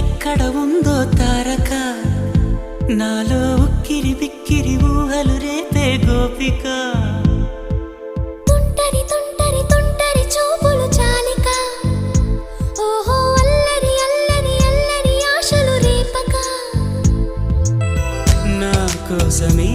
ఎక్కడ ఉందో తారక నాలో ఉక్కిరి బిక్కిరి ఊహలు రేపే గోపిక తుంటరి తుంటరి తుంటరి చూపులు చాలిక ఓహో అల్లరి అల్లరి అల్లరి ఆశలు రేపక నా కోసమే